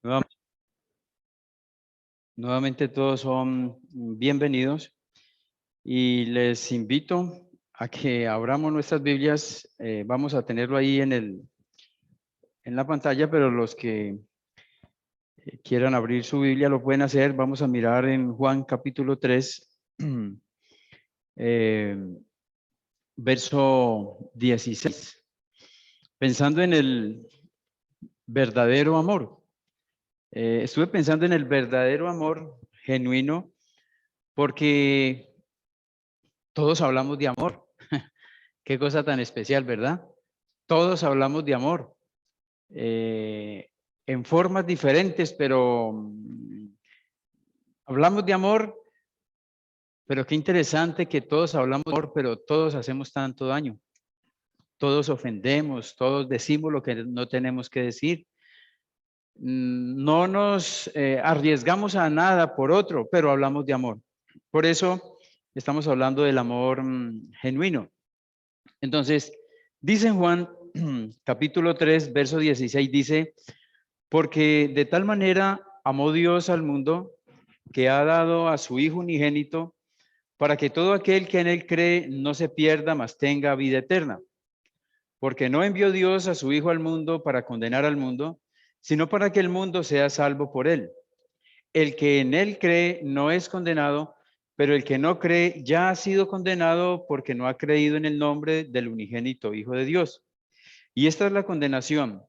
Nueva- Nuevamente todos son bienvenidos y les invito a que abramos nuestras Biblias. Vamos a tenerlo ahí en la pantalla, pero los que quieran abrir su Biblia lo pueden hacer. Vamos a mirar en Juan capítulo 3, eh, verso 16. Pensando en el verdadero amor. Estuve pensando en el verdadero amor genuino porque todos hablamos de amor. Qué cosa tan especial, ¿verdad? Todos hablamos de amor en formas diferentes, pero hablamos de amor, pero qué interesante que todos hablamos de amor, pero todos hacemos tanto daño. Todos ofendemos, todos decimos lo que no tenemos que decir. No nos arriesgamos a nada por otro, pero hablamos de amor. Por eso estamos hablando del amor genuino. Entonces, dice en Juan capítulo 3, verso 16, dice, porque de tal manera amó Dios al mundo que ha dado a su Hijo unigénito para que todo aquel que en él cree no se pierda, mas tenga vida eterna. Porque no envió Dios a su Hijo al mundo para condenar al mundo, sino para que el mundo sea salvo por él. El que en él cree no es condenado, pero el que no cree ya ha sido condenado porque no ha creído en el nombre del unigénito Hijo de Dios. Y esta es la condenación,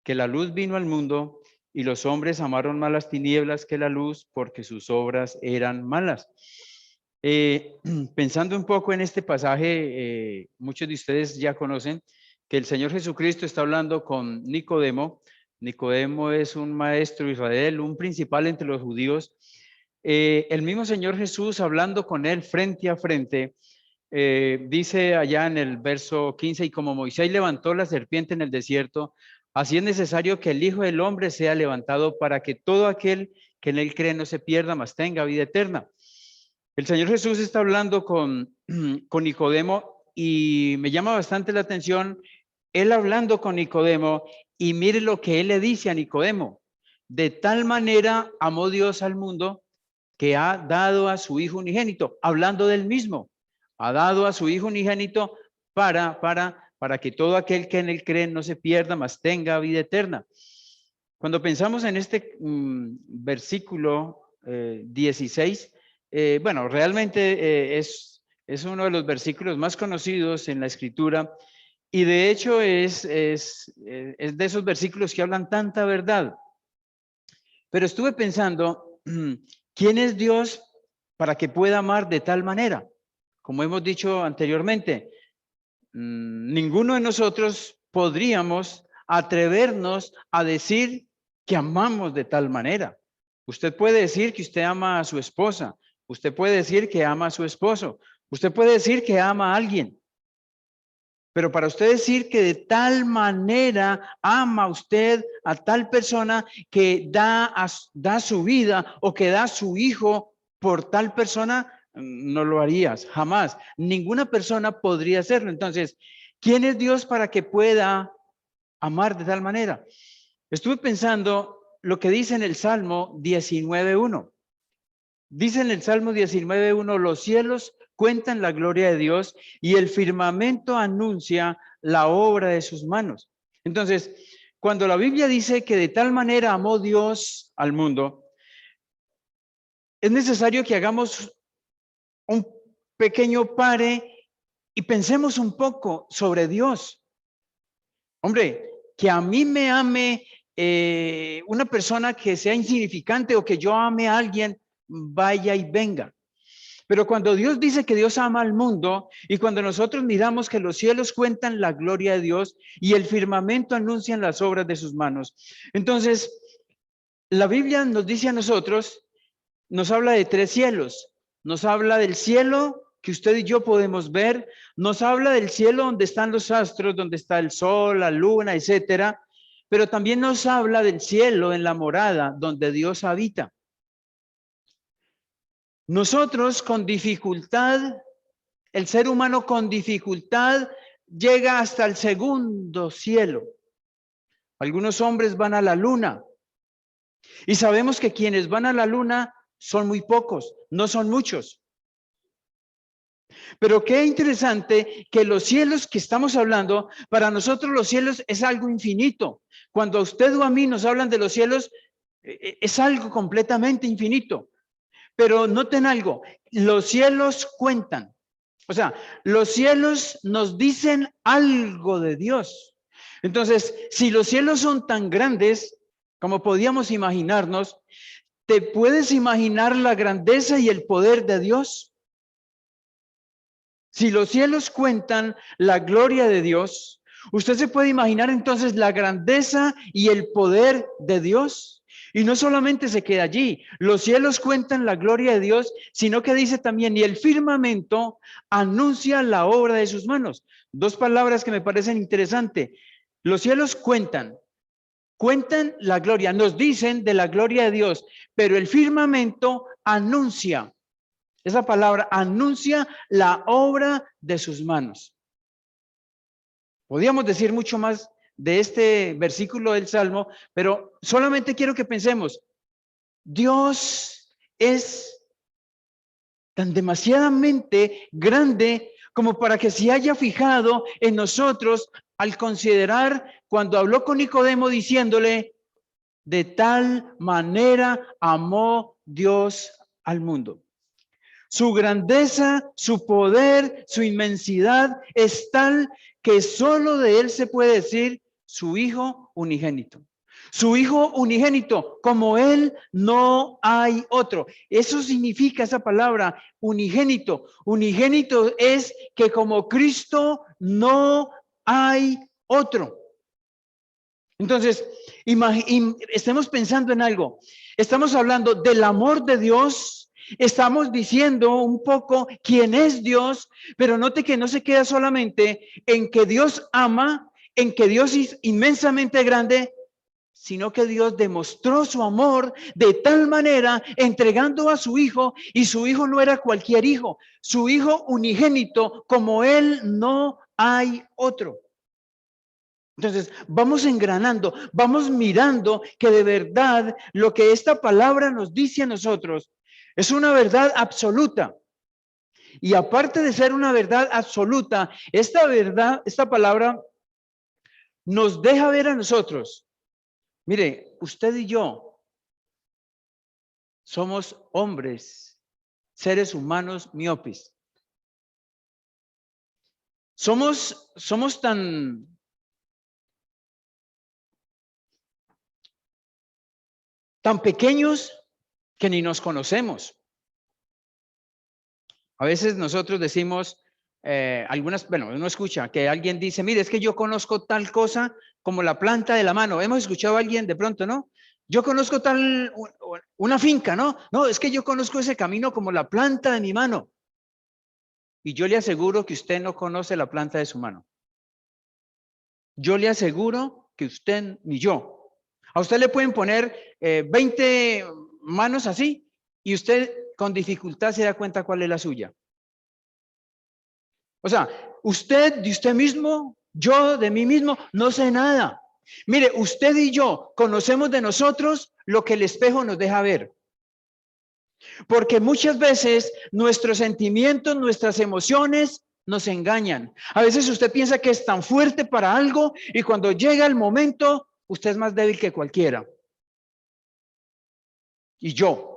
que la luz vino al mundo y los hombres amaron más las tinieblas que la luz porque sus obras eran malas. Pensando un poco en este pasaje, muchos de ustedes ya conocen que el Señor Jesucristo está hablando con Nicodemo. Nicodemo es un maestro de Israel, un principal entre los judíos. El mismo Señor Jesús hablando con él frente a frente, dice allá en el verso 15, y como Moisés levantó la serpiente en el desierto, así es necesario que el Hijo del Hombre sea levantado para que todo aquel que en él cree no se pierda, mas tenga vida eterna. El Señor Jesús está hablando con Nicodemo y me llama bastante la atención él hablando con Nicodemo, y mire lo que él le dice a Nicodemo. De tal manera amó Dios al mundo que ha dado a su Hijo unigénito, hablando del mismo. Ha dado a su Hijo unigénito para que todo aquel que en él cree no se pierda, mas tenga vida eterna. Cuando pensamos en este versículo 16, bueno, realmente es uno de los versículos más conocidos en la Escritura, y de hecho es de esos versículos que hablan tanta verdad. Pero estuve pensando, ¿quién es Dios para que pueda amar de tal manera? Como hemos dicho anteriormente, ninguno de nosotros podríamos atrevernos a decir que amamos de tal manera. Usted puede decir que usted ama a su esposa, usted puede decir que ama a su esposo, usted puede decir que ama a alguien, pero para usted decir que de tal manera ama usted a tal persona que da su vida o que da su hijo por tal persona, no lo harías, jamás. Ninguna persona podría hacerlo. Entonces, ¿quién es Dios para que pueda amar de tal manera? Estuve pensando lo que dice en el Salmo 19:1. Dice en el Salmo 19:1, los cielos cuentan la gloria de Dios y el firmamento anuncia la obra de sus manos. Entonces, cuando la Biblia dice que de tal manera amó Dios al mundo, es necesario que hagamos un pequeño pare y pensemos un poco sobre Dios. Hombre, que a mí me ame una persona que sea insignificante o que yo ame a alguien, vaya y venga. Pero cuando Dios dice que Dios ama al mundo y cuando nosotros miramos que los cielos cuentan la gloria de Dios y el firmamento anuncian las obras de sus manos, entonces la Biblia nos dice a nosotros, nos habla de tres cielos, nos habla del cielo que usted y yo podemos ver, nos habla del cielo donde están los astros, donde está el sol, la luna, etcétera, pero también nos habla del cielo en la morada donde Dios habita. Nosotros con dificultad, el ser humano con dificultad llega hasta el segundo cielo. Algunos hombres van a la luna. Y sabemos que quienes van a la luna son muy pocos, no son muchos. Pero qué interesante que los cielos que estamos hablando, para nosotros los cielos es algo infinito. Cuando a usted o a mí nos hablan de los cielos, es algo completamente infinito. Pero noten algo, los cielos cuentan. O sea, los cielos nos dicen algo de Dios. Entonces, si los cielos son tan grandes como podíamos imaginarnos, ¿te puedes imaginar la grandeza y el poder de Dios? Si los cielos cuentan la gloria de Dios, usted se puede imaginar entonces la grandeza y el poder de Dios. Y no solamente se queda allí, los cielos cuentan la gloria de Dios, sino que dice también, y el firmamento anuncia la obra de sus manos. Dos palabras que me parecen interesantes. Los cielos cuentan la gloria, nos dicen de la gloria de Dios, pero el firmamento anuncia. Esa palabra anuncia la obra de sus manos. Podríamos decir mucho más de este versículo del Salmo, pero solamente quiero que pensemos, Dios es tan demasiadamente grande como para que se haya fijado en nosotros al considerar cuando habló con Nicodemo diciéndole, de tal manera amó Dios al mundo. Su grandeza, su poder, su inmensidad es tal que solo de él se puede decir su Hijo unigénito. Su Hijo unigénito, como él no hay otro. Eso significa esa palabra, unigénito. Unigénito es que como Cristo no hay otro. Entonces, estemos pensando en algo. Estamos hablando del amor de Dios. Estamos diciendo un poco quién es Dios, pero note que no se queda solamente en que Dios ama, en que Dios es inmensamente grande, sino que Dios demostró su amor de tal manera entregando a su Hijo, y su Hijo no era cualquier hijo, su Hijo unigénito, como él no hay otro. Entonces, vamos engranando, vamos mirando que de verdad lo que esta palabra nos dice a nosotros es una verdad absoluta. Y aparte de ser una verdad absoluta, esta verdad, esta palabra nos deja ver a nosotros. Mire, usted y yo somos hombres, seres humanos miopes. Somos tan pequeños que ni nos conocemos. A veces nosotros decimos, uno escucha que alguien dice, mire, es que yo conozco tal cosa como la planta de la mano. Hemos escuchado a alguien de pronto, ¿no? Yo conozco una finca, ¿no? No, es que yo conozco ese camino como la planta de mi mano. Y yo le aseguro que usted no conoce la planta de su mano. Yo le aseguro que usted ni yo. A usted le pueden poner 20 manos así y usted con dificultad se da cuenta cuál es la suya. O sea, usted de usted mismo, yo de mí mismo, no sé nada. Mire, usted y yo conocemos de nosotros lo que el espejo nos deja ver. Porque muchas veces nuestros sentimientos, nuestras emociones nos engañan. A veces usted piensa que es tan fuerte para algo y cuando llega el momento, usted es más débil que cualquiera. Y yo.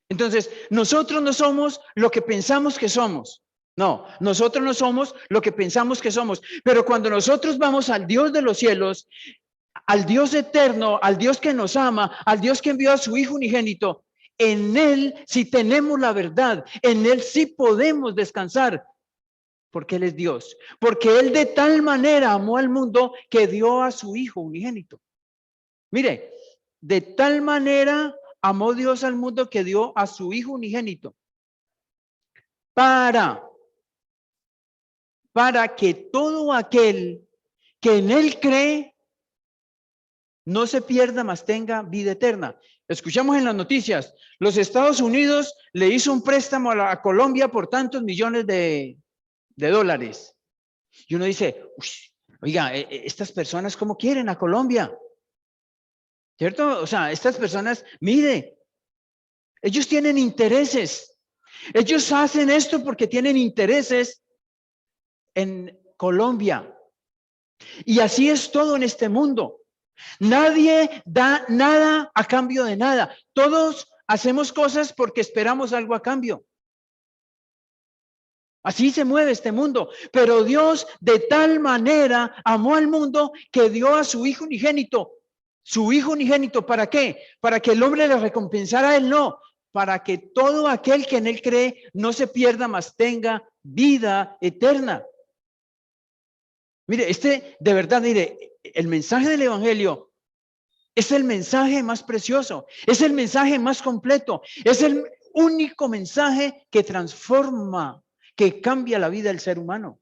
Entonces, nosotros no somos lo que pensamos que somos. No, nosotros no somos lo que pensamos que somos. Pero cuando nosotros vamos al Dios de los cielos, al Dios eterno, al Dios que nos ama, al Dios que envió a su Hijo unigénito, en Él sí tenemos la verdad, en Él sí podemos descansar, porque Él es Dios. Porque Él de tal manera amó al mundo que dio a su Hijo unigénito. Mire, de tal manera amó Dios al mundo que dio a su Hijo unigénito para que todo aquel que en Él cree no se pierda, mas tenga vida eterna. Escuchamos en las noticias, los Estados Unidos le hizo un préstamo a Colombia por tantos millones de dólares. Y uno dice, oiga, estas personas, ¿cómo quieren a Colombia? ¿cierto? O sea, estas personas, mire, ellos tienen intereses. Ellos hacen esto porque tienen intereses en Colombia. Y así es todo en este mundo. Nadie da nada a cambio de nada. Todos hacemos cosas porque esperamos algo a cambio. Así se mueve este mundo. Pero Dios de tal manera amó al mundo que dio a su Hijo unigénito. Su Hijo unigénito, ¿para qué? Para que el hombre le recompensara a él, no. Para que todo aquel que en él cree no se pierda, mas tenga vida eterna. Mire, de verdad, mire, el mensaje del Evangelio es el mensaje más precioso, es el mensaje más completo, es el único mensaje que transforma, que cambia la vida del ser humano.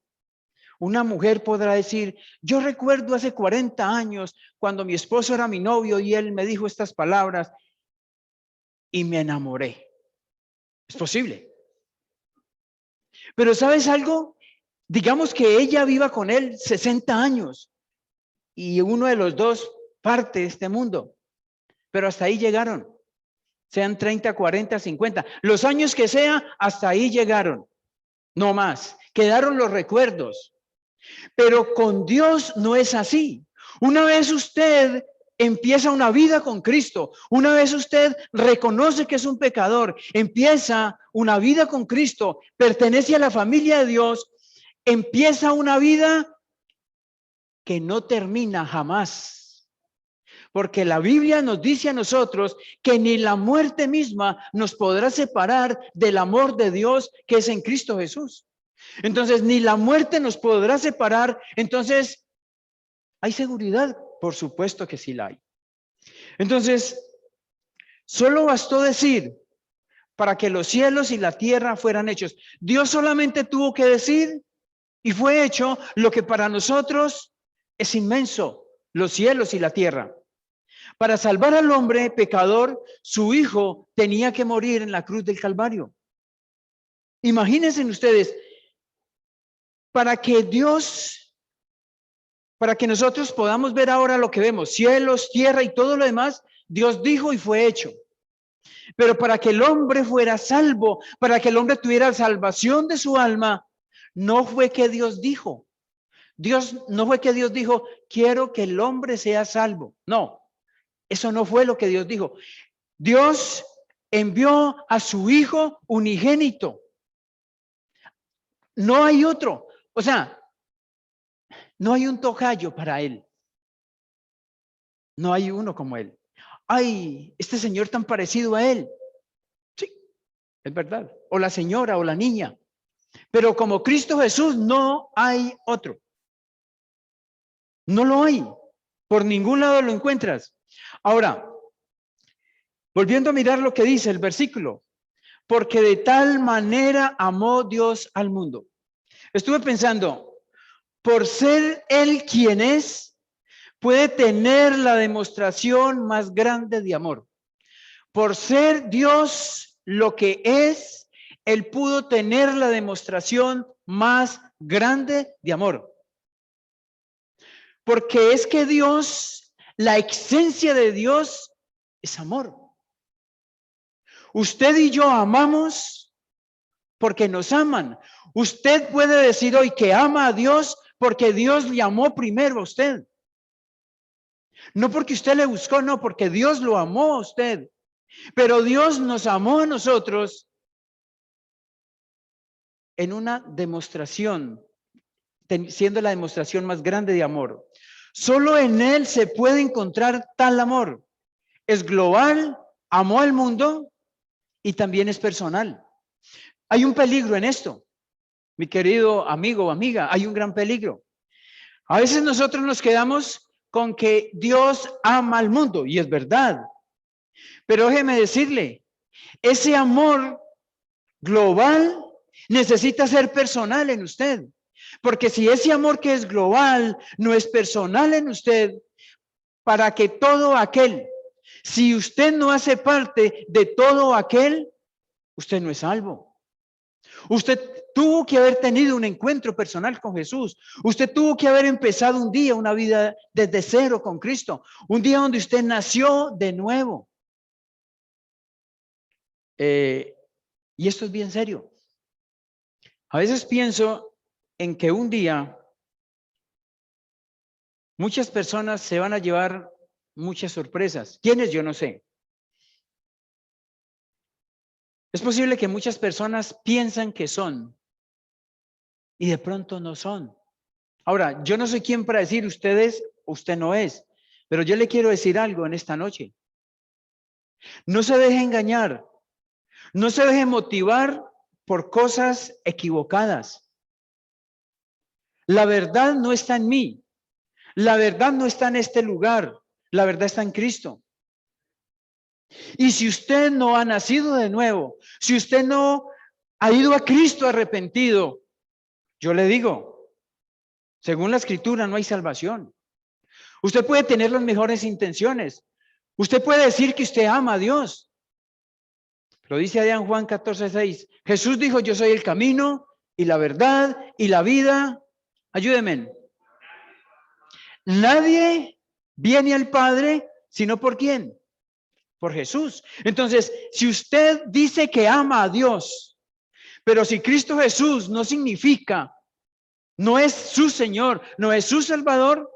Una mujer podrá decir, yo recuerdo hace 40 años cuando mi esposo era mi novio y él me dijo estas palabras y me enamoré. Es posible. Pero ¿sabes algo? Digamos que ella viva con él 60 años y uno de los dos parte de este mundo. Pero hasta ahí llegaron. Sean 30, 40, 50. Los años que sea, hasta ahí llegaron. No más. Quedaron los recuerdos. Pero con Dios no es así. Una vez usted empieza una vida con Cristo, una vez usted reconoce que es un pecador, empieza una vida con Cristo, pertenece a la familia de Dios, empieza una vida que no termina jamás. Porque la Biblia nos dice a nosotros que ni la muerte misma nos podrá separar del amor de Dios que es en Cristo Jesús. Entonces, ni la muerte nos podrá separar. Entonces, ¿hay seguridad? Por supuesto que sí la hay. Entonces, solo bastó decir para que los cielos y la tierra fueran hechos. Dios solamente tuvo que decir y fue hecho lo que para nosotros es inmenso, los cielos y la tierra. Para salvar al hombre pecador, su hijo tenía que morir en la cruz del Calvario. Imagínense ustedes, para que nosotros podamos ver ahora lo que vemos, cielos, tierra y todo lo demás, Dios dijo y fue hecho. Pero para que el hombre fuera salvo, para que el hombre tuviera salvación de su alma, no fue que Dios dijo. No fue que Dios dijo, quiero que el hombre sea salvo. No, eso no fue lo que Dios dijo. Dios envió a su Hijo unigénito. No hay otro. O sea, no hay un tocayo para él. No hay uno como él. Ay, este señor tan parecido a él. Sí, es verdad. O la señora o la niña. Pero como Cristo Jesús no hay otro. No lo hay. Por ningún lado lo encuentras. Ahora, volviendo a mirar lo que dice el versículo. Porque de tal manera amó Dios al mundo. Estuve pensando, por ser Él quien es, puede tener la demostración más grande de amor. Por ser Dios lo que es, Él pudo tener la demostración más grande de amor. Porque es que Dios, la esencia de Dios es amor. Usted y yo amamos porque nos aman. Usted puede decir hoy que ama a Dios porque Dios le amó primero a usted. No porque usted le buscó, no, porque Dios lo amó a usted. Pero Dios nos amó a nosotros en una demostración, siendo la demostración más grande de amor. Solo en Él se puede encontrar tal amor. Es global, amó al mundo y también es personal. Hay un peligro en esto, mi querido amigo o amiga, hay un gran peligro. A veces nosotros nos quedamos con que Dios ama al mundo, y es verdad. Pero déjeme decirle, ese amor global necesita ser personal en usted. Porque si ese amor que es global no es personal en usted, para que todo aquel, si usted no hace parte de todo aquel, usted no es salvo. Usted tuvo que haber tenido un encuentro personal con Jesús. Usted tuvo que haber empezado un día, una vida desde cero con Cristo. Un día donde usted nació de nuevo. Y esto es bien serio. A veces pienso en que un día muchas personas se van a llevar muchas sorpresas. ¿Quiénes? Yo no sé. Es posible que muchas personas piensan que son y de pronto no son. Ahora, yo no soy quien para decir usted es, usted no es, pero yo le quiero decir algo en esta noche. No se deje engañar, no se deje motivar por cosas equivocadas. La verdad no está en mí, la verdad no está en este lugar, la verdad está en Cristo. Y si usted no ha nacido de nuevo, si usted no ha ido a Cristo arrepentido, yo le digo, según la Escritura no hay salvación. Usted puede tener las mejores intenciones. Usted puede decir que usted ama a Dios. Lo dice allá en Juan 14:6. Jesús dijo, yo soy el camino y la verdad y la vida. Ayúdenme. Nadie viene al Padre sino por ¿quién? Por Jesús. Entonces, si usted dice que ama a Dios, pero si Cristo Jesús no significa, no es su Señor, no es su Salvador,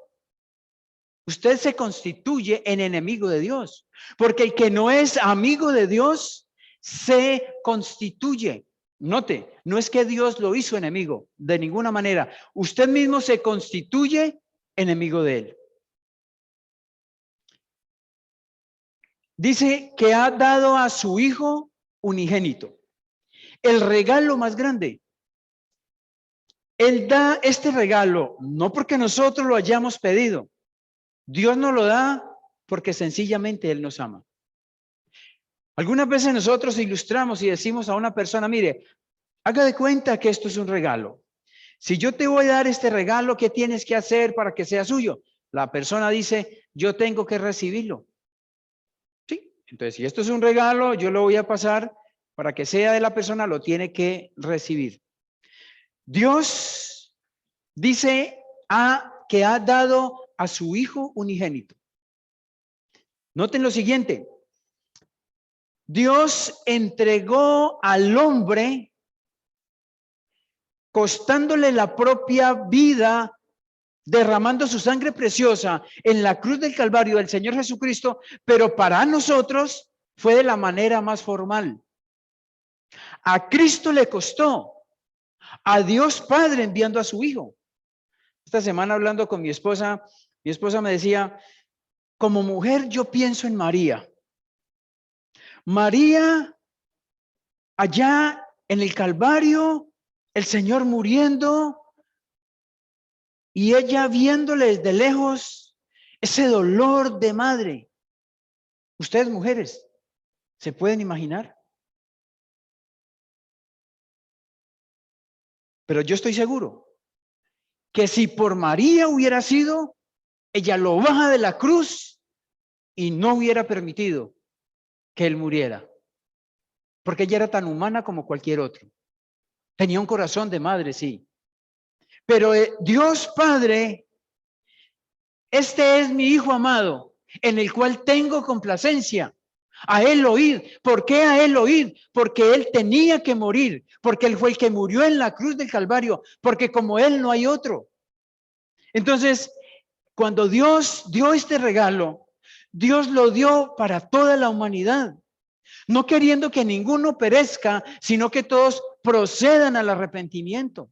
usted se constituye en enemigo de Dios. Porque el que no es amigo de Dios se constituye. Note, no es que Dios lo hizo enemigo, de ninguna manera. Usted mismo se constituye enemigo de él. Dice que ha dado a su Hijo unigénito, el regalo más grande. Él da este regalo no porque nosotros lo hayamos pedido. Dios nos lo da porque sencillamente Él nos ama. Algunas veces nosotros ilustramos y decimos a una persona, mire, haga de cuenta que esto es un regalo. Si yo te voy a dar este regalo, ¿qué tienes que hacer para que sea suyo? La persona dice, yo tengo que recibirlo. Sí, entonces si esto es un regalo, yo lo voy a pasar para que sea de la persona, lo tiene que recibir. Dios dice que ha dado a su Hijo unigénito. Noten lo siguiente. Dios entregó al hombre, costándole la propia vida, derramando su sangre preciosa en la cruz del Calvario del Señor Jesucristo, pero para nosotros fue de la manera más formal. A Cristo le costó, a Dios Padre enviando a su Hijo. Esta semana hablando con mi esposa me decía, como mujer yo pienso en María. María, allá en el Calvario, el Señor muriendo y ella viéndole desde lejos ese dolor de madre. Ustedes mujeres, ¿se pueden imaginar? Pero yo estoy seguro que si por María hubiera sido, ella lo baja de la cruz y no hubiera permitido que él muriera. Porque ella era tan humana como cualquier otro. Tenía un corazón de madre, sí. Pero Dios Padre, este es mi Hijo amado, en el cual tengo complacencia. A él oíd. ¿Por qué a él oíd? Porque él tenía que morir, porque él fue el que murió en la cruz del Calvario, porque como él no hay otro. Entonces, cuando Dios dio este regalo, Dios lo dio para toda la humanidad, no queriendo que ninguno perezca, sino que todos procedan al arrepentimiento.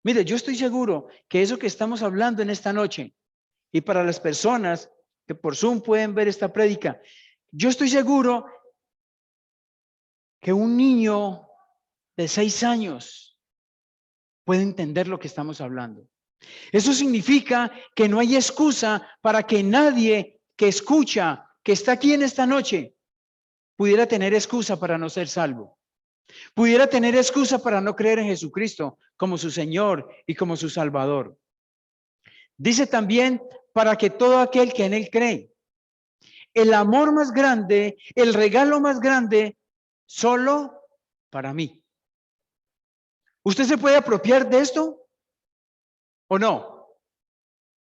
Mire, yo estoy seguro que eso que estamos hablando en esta noche, y para las personas que por Zoom pueden ver esta prédica, yo estoy seguro que un niño de 6 años puede entender lo que estamos hablando. Eso significa que no hay excusa para que nadie que escucha, que está aquí en esta noche, pudiera tener excusa para no ser salvo. Pudiera tener excusa para no creer en Jesucristo como su Señor y como su Salvador. Dice también para que todo aquel que en Él cree. El amor más grande, el regalo más grande, solo para mí. ¿Usted se puede apropiar de esto o no?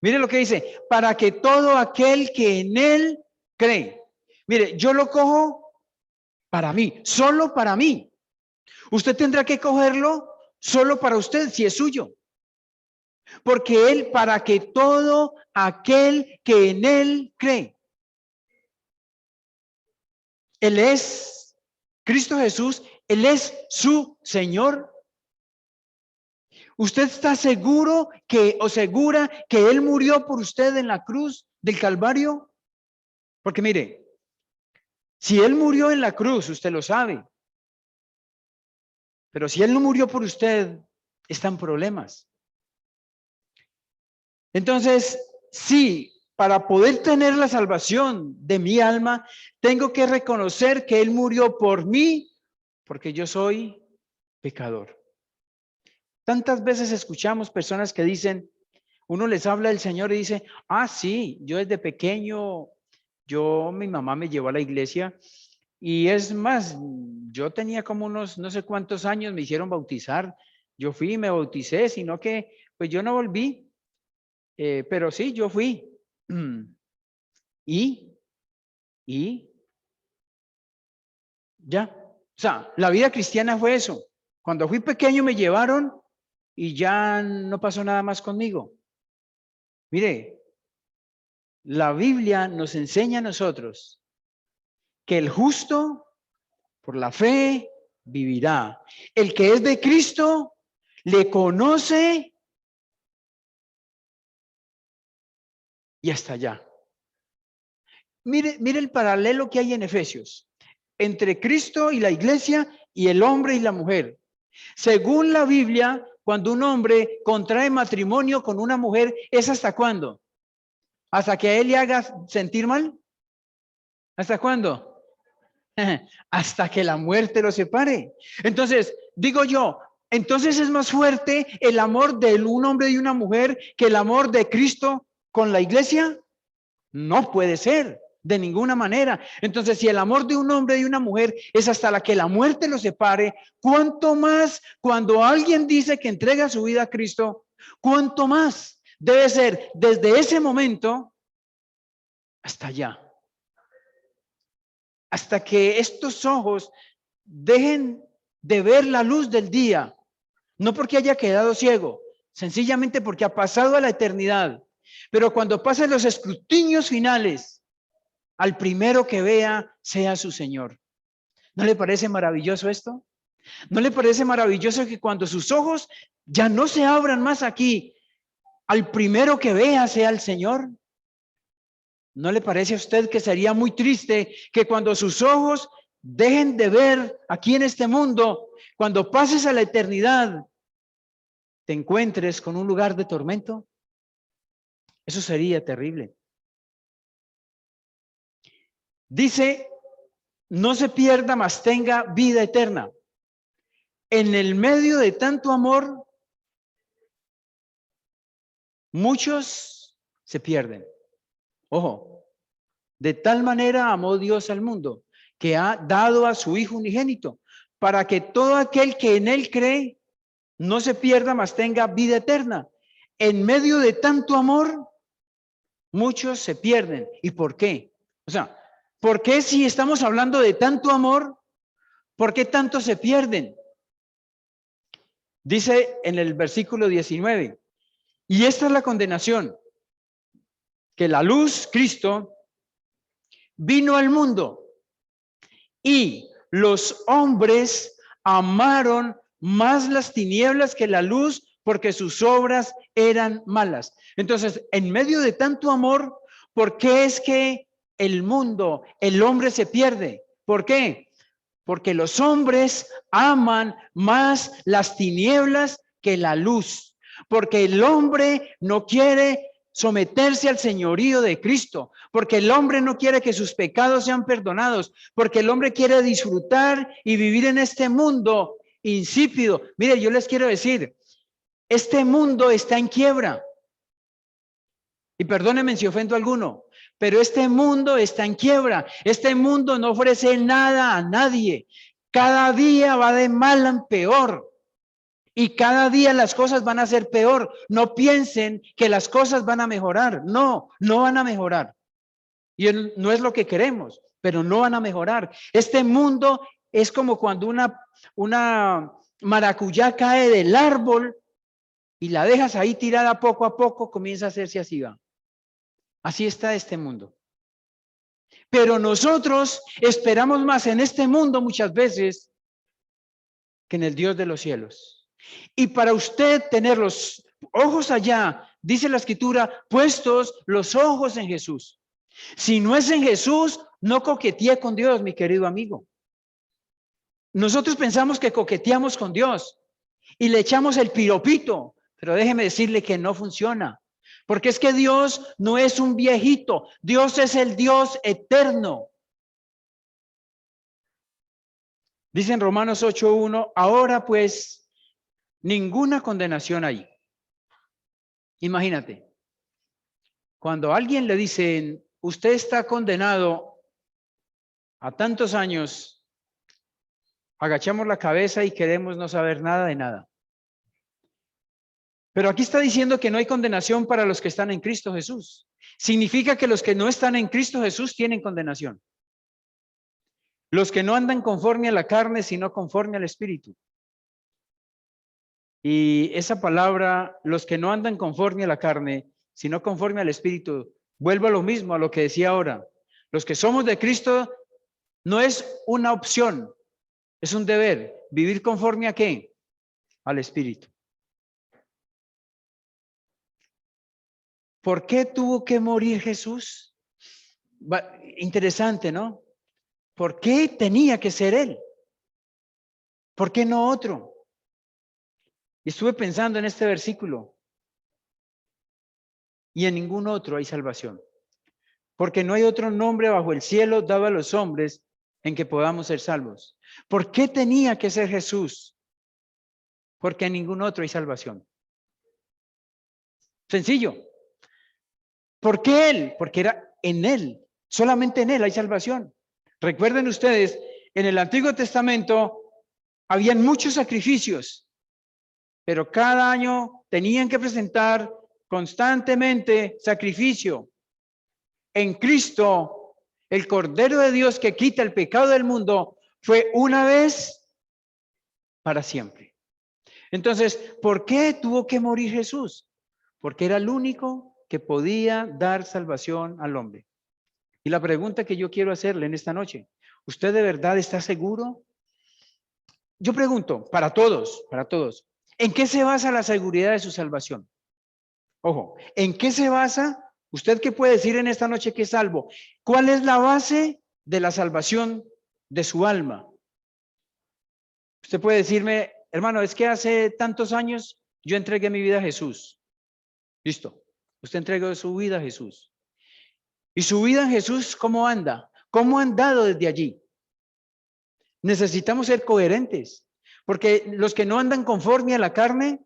Mire lo que dice, para que todo aquel que en él cree. Mire, yo lo cojo para mí, solo para mí. Usted tendrá que cogerlo solo para usted, si es suyo. Porque él, para que todo aquel que en él cree. Él es Cristo Jesús, él es su Señor. ¿Usted está seguro que o segura que él murió por usted en la cruz del Calvario? Porque mire, si él murió en la cruz, usted lo sabe. Pero si él no murió por usted, está en problemas. Entonces, sí, para poder tener la salvación de mi alma, tengo que reconocer que él murió por mí, porque yo soy pecador. Tantas veces escuchamos personas que dicen, uno les habla del Señor y dice, ah, sí, yo desde pequeño, mi mamá me llevó a la iglesia y es más, yo tenía como unos no sé cuántos años, me hicieron bautizar, yo fui y me bauticé, sino que pues yo no volví, pero sí, yo fui. Y ya, o sea, la vida cristiana fue eso. Cuando fui pequeño me llevaron y ya no pasó nada más conmigo. Mire, la Biblia nos enseña a nosotros que el justo por la fe vivirá. El que es de Cristo le conoce y hasta allá. Mire el paralelo que hay en Efesios entre Cristo y la iglesia y el hombre y la mujer. Según la Biblia, cuando un hombre contrae matrimonio con una mujer, ¿es hasta cuándo? ¿Hasta que a él le haga sentir mal? ¿Hasta cuándo? Hasta que la muerte lo separe. Entonces, digo yo, entonces es más fuerte el amor de un hombre y una mujer que el amor de Cristo con la iglesia. No puede ser, de ninguna manera. Entonces, si el amor de un hombre y una mujer es hasta la que la muerte los separe, ¿cuánto más cuando alguien dice que entrega su vida a Cristo? ¿Cuánto más debe ser desde ese momento hasta allá? Hasta que estos ojos dejen de ver la luz del día, no porque haya quedado ciego, sencillamente porque ha pasado a la eternidad. Pero cuando pasen los escrutinios finales, al primero que vea sea su Señor. ¿No le parece maravilloso esto? ¿No le parece maravilloso que cuando sus ojos ya no se abran más aquí, al primero que vea sea el Señor? ¿No le parece a usted que sería muy triste que cuando sus ojos dejen de ver aquí en este mundo, cuando pases a la eternidad, te encuentres con un lugar de tormento? Eso sería terrible. Dice, no se pierda, mas tenga vida eterna. En el medio de tanto amor, muchos se pierden. Ojo, de tal manera amó Dios al mundo, que ha dado a su Hijo unigénito, para que todo aquel que en él cree no se pierda, mas tenga vida eterna. En medio de tanto amor, muchos se pierden. ¿Y por qué? O sea, ¿por qué si estamos hablando de tanto amor, por qué tantos se pierden? Dice en el versículo 19, y esta es la condenación, que la luz, Cristo, vino al mundo y los hombres amaron más las tinieblas que la luz porque sus obras eran malas. Entonces, en medio de tanto amor, ¿por qué es que el mundo, el hombre se pierde? ¿Por qué? Porque los hombres aman más las tinieblas que la luz. Porque el hombre no quiere someterse al señorío de Cristo, porque el hombre no quiere que sus pecados sean perdonados, porque el hombre quiere disfrutar y vivir en este mundo insípido. Mire, yo les quiero decir, este mundo está en quiebra. Y perdónenme si ofendo a alguno, pero este mundo está en quiebra. Este mundo no ofrece nada a nadie. Cada día va de mal en peor. Y cada día las cosas van a ser peor. No piensen que las cosas van a mejorar. No, no van a mejorar. Y no es lo que queremos, pero no van a mejorar. Este mundo es como cuando una maracuyá cae del árbol y la dejas ahí tirada poco a poco, comienza a hacerse así va. Así está este mundo. Pero nosotros esperamos más en este mundo muchas veces que en el Dios de los cielos. Y para usted tener los ojos allá, dice la Escritura, puestos los ojos en Jesús. Si no es en Jesús, no coquetee con Dios, mi querido amigo. Nosotros pensamos que coqueteamos con Dios y le echamos el piropito, pero déjeme decirle que no funciona. Porque es que Dios no es un viejito, Dios es el Dios eterno. Dice en Romanos 8:1, ahora pues ninguna condenación hay. Imagínate, cuando a alguien le dicen, usted está condenado a tantos años, agachamos la cabeza y queremos no saber nada de nada. Pero aquí está diciendo que no hay condenación para los que están en Cristo Jesús. Significa que los que no están en Cristo Jesús tienen condenación. Los que no andan conforme a la carne, sino conforme al Espíritu. Y esa palabra, los que no andan conforme a la carne, sino conforme al Espíritu, vuelvo a lo mismo, a lo que decía ahora. Los que somos de Cristo no es una opción, es un deber. ¿Vivir conforme a qué? Al Espíritu. ¿Por qué tuvo que morir Jesús? Interesante, ¿no? ¿Por qué tenía que ser Él? ¿Por qué no otro? Y estuve pensando en este versículo. Y en ningún otro hay salvación. Porque no hay otro nombre bajo el cielo dado a los hombres en que podamos ser salvos. ¿Por qué tenía que ser Jesús? Porque en ningún otro hay salvación. Sencillo. ¿Por qué Él? Porque era en Él. Solamente en Él hay salvación. Recuerden ustedes, en el Antiguo Testamento habían muchos sacrificios, pero cada año tenían que presentar constantemente sacrificio. En Cristo, el Cordero de Dios que quita el pecado del mundo, fue una vez para siempre. Entonces, ¿por qué tuvo que morir Jesús? Porque era el único que podía dar salvación al hombre. Y la pregunta que yo quiero hacerle en esta noche, ¿usted de verdad está seguro? Yo pregunto, para todos, ¿en qué se basa la seguridad de su salvación? Ojo, ¿en qué se basa? ¿Usted qué puede decir en esta noche que es salvo? ¿Cuál es la base de la salvación de su alma? Usted puede decirme, hermano, es que hace tantos años yo entregué mi vida a Jesús. Listo, usted entregó su vida a Jesús. ¿Y su vida en Jesús cómo anda? ¿Cómo ha andado desde allí? Necesitamos ser coherentes, porque los que no andan conforme a la carne,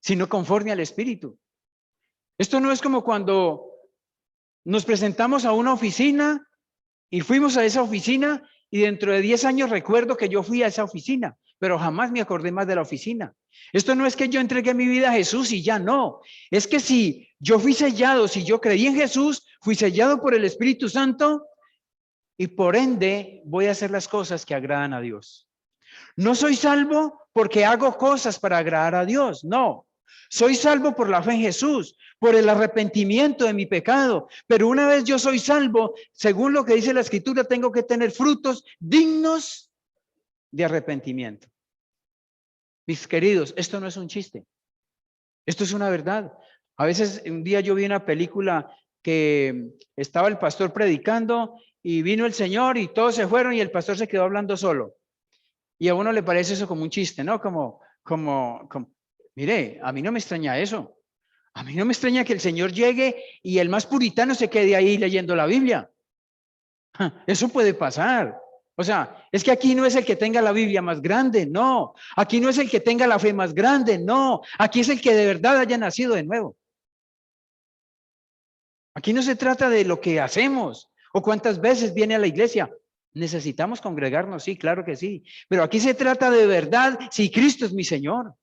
sino conforme al Espíritu. Esto no es como cuando nos presentamos a una oficina y fuimos a esa oficina y dentro de 10 años recuerdo que yo fui a esa oficina, pero jamás me acordé más de la oficina. Esto no es que yo entregué mi vida a Jesús y ya no. Es que si yo fui sellado, si yo creí en Jesús, fui sellado por el Espíritu Santo y por ende voy a hacer las cosas que agradan a Dios. No soy salvo porque hago cosas para agradar a Dios, no. Soy salvo por la fe en Jesús, por el arrepentimiento de mi pecado. Pero una vez yo soy salvo, según lo que dice la Escritura, tengo que tener frutos dignos de arrepentimiento. Mis queridos, esto no es un chiste. Esto es una verdad. A veces un día yo vi una película que estaba el pastor predicando y vino el Señor y todos se fueron y el pastor se quedó hablando solo. Y a uno le parece eso como un chiste, ¿no? Como, mire, a mí no me extraña eso. A mí no me extraña que el Señor llegue y el más puritano se quede ahí leyendo la Biblia. Eso puede pasar. O sea, es que aquí no es el que tenga la Biblia más grande, no. Aquí no es el que tenga la fe más grande, no. Aquí es el que de verdad haya nacido de nuevo. Aquí no se trata de lo que hacemos o cuántas veces viene a la iglesia. Necesitamos congregarnos, sí, claro que sí. Pero aquí se trata de verdad si Cristo es mi Señor.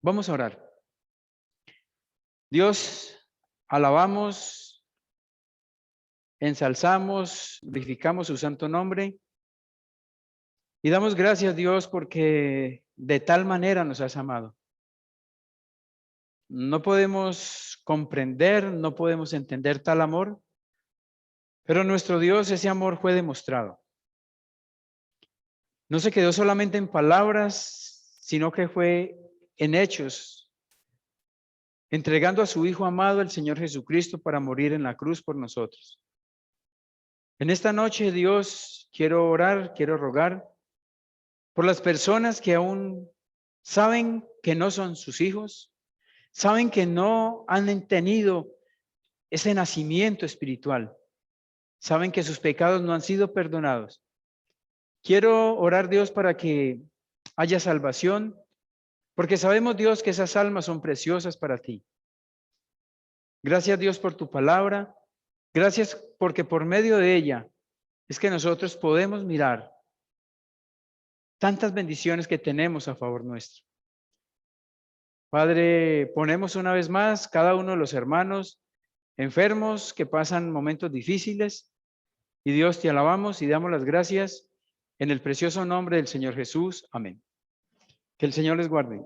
Vamos a orar. Dios, alabamos, ensalzamos, glorificamos su santo nombre y damos gracias, Dios, porque de tal manera nos has amado. No podemos comprender, no podemos entender tal amor, pero nuestro Dios, ese amor fue demostrado. No se quedó solamente en palabras, sino que fue en hechos, entregando a su Hijo amado, el Señor Jesucristo, para morir en la cruz por nosotros. En esta noche, Dios, quiero orar, quiero rogar por las personas que aún saben que no son sus hijos, saben que no han tenido ese nacimiento espiritual, saben que sus pecados no han sido perdonados. Quiero orar, Dios, para que haya salvación, porque sabemos, Dios, que esas almas son preciosas para ti. Gracias, Dios, por tu palabra. Gracias porque por medio de ella es que nosotros podemos mirar tantas bendiciones que tenemos a favor nuestro. Padre, ponemos una vez más cada uno de los hermanos enfermos que pasan momentos difíciles y Dios, te alabamos y damos las gracias en el precioso nombre del Señor Jesús. Amén. Que el Señor les guarde.